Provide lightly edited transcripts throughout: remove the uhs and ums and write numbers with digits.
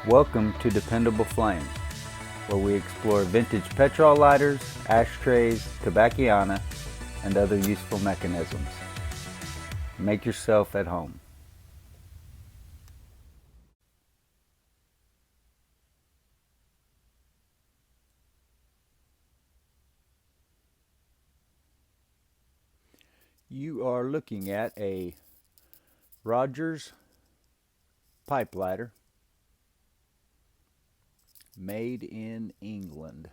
Welcome to Dependable Flame, where we explore vintage petrol lighters, ashtrays, tobacciana, and other useful mechanisms. Make yourself at home. You are looking at a Rogers pipe lighter made in England.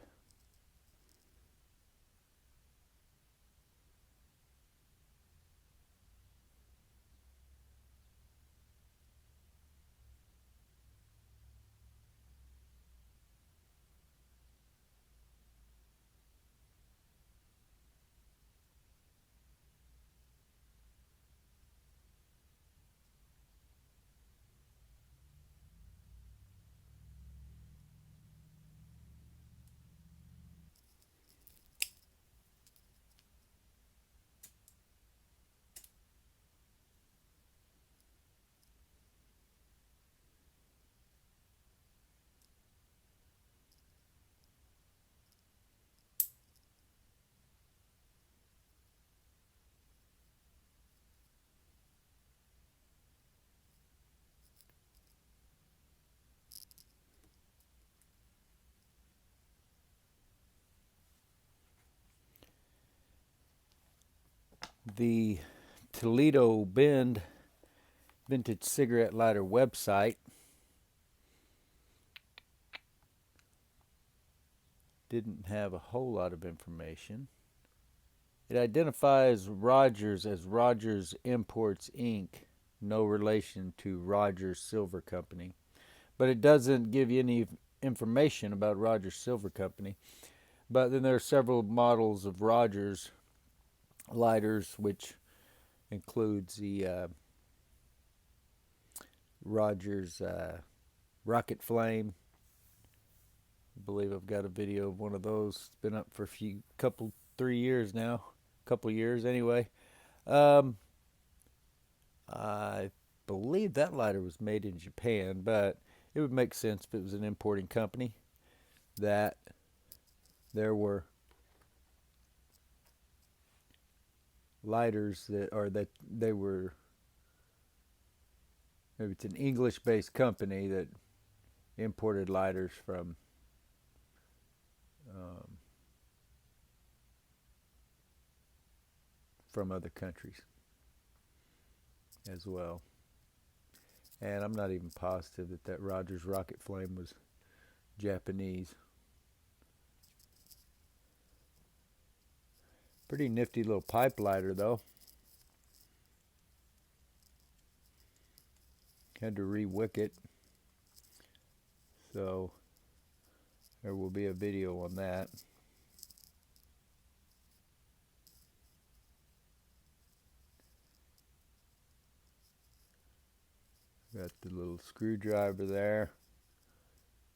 The Toledo Bend vintage cigarette lighter website didn't have a whole lot of information. It identifies Rogers as Rogers Imports Inc., no relation to Rogers Silver Company. But it doesn't give you any information about Rogers Silver Company. But then there are several models of Rogers lighters, which includes the Rogers Rocket Flame. I believe I've got a video of one of those. It's been up for a 3 years now. Couple years anyway. I believe that lighter was made in Japan, but it would make sense if it was an importing company, that there were lighters that they were, maybe it's an English-based company that imported lighters from other countries as well. And I'm not even positive that Rogers Rocket Flame was Japanese. Pretty nifty little pipe lighter though. Had to re-wick it, so there will be a video on that. Got the little screwdriver there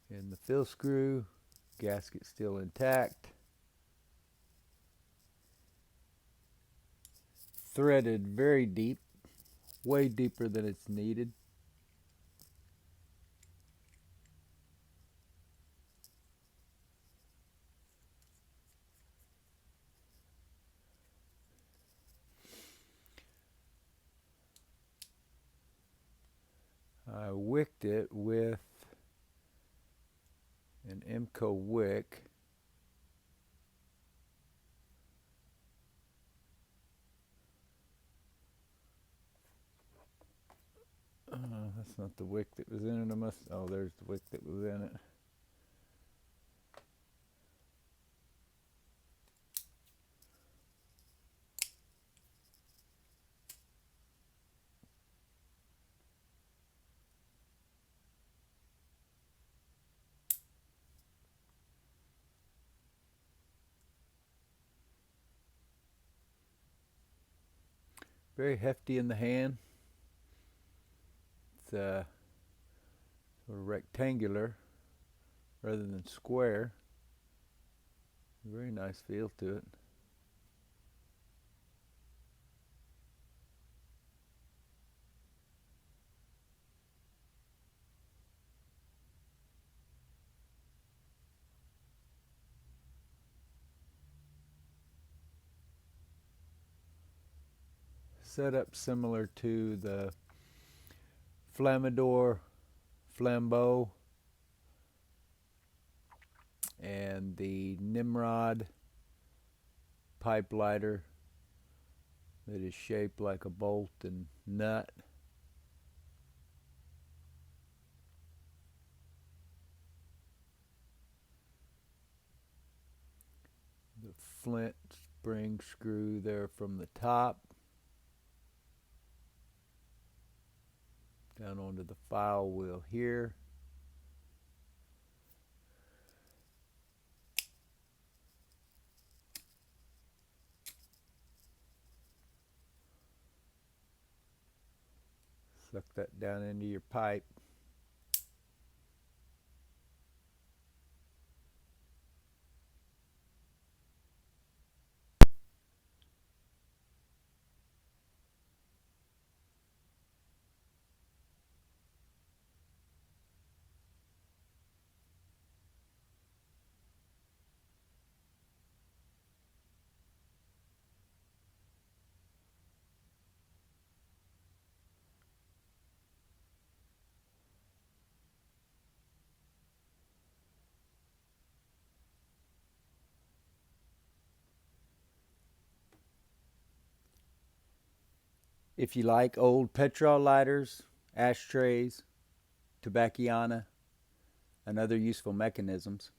and the fill screw, gasket still intact. Threaded very deep, way deeper than it's needed. I wicked it with an Emco wick. That's not the wick that was in it. Oh, there's the wick that was in it. Very hefty in the hand. It's sort of rectangular rather than square. Very nice feel to it. setup similar to the Flamador Flambeau and the Nimrod pipe lighter that is shaped like a bolt and nut. The flint spring screw there from the top down onto the file wheel here. Suck that down into your pipe. If you like old petrol lighters, ashtrays, tobacciana, and other useful mechanisms,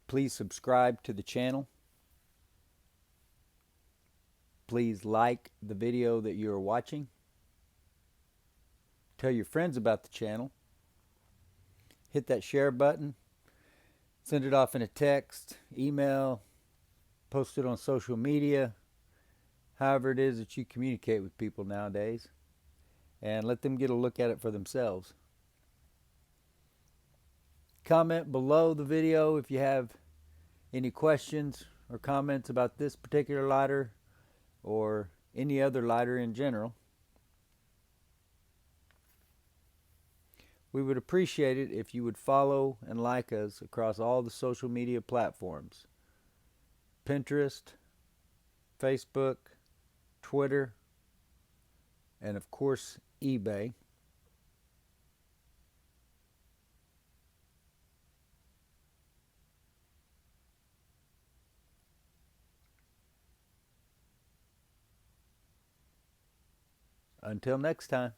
please subscribe to the channel. Please like the video that you are watching. Tell your friends about the channel. Hit that share button. Send it off in a text, email, post it on social media, however it is that you communicate with people nowadays, and let them get a look at it for themselves. Comment below the video if you have any questions or comments about this particular lighter or any other lighter in general. We would appreciate it if you would follow and like us across all the social media platforms: Pinterest, Facebook, Twitter, and of course eBay. Until next time.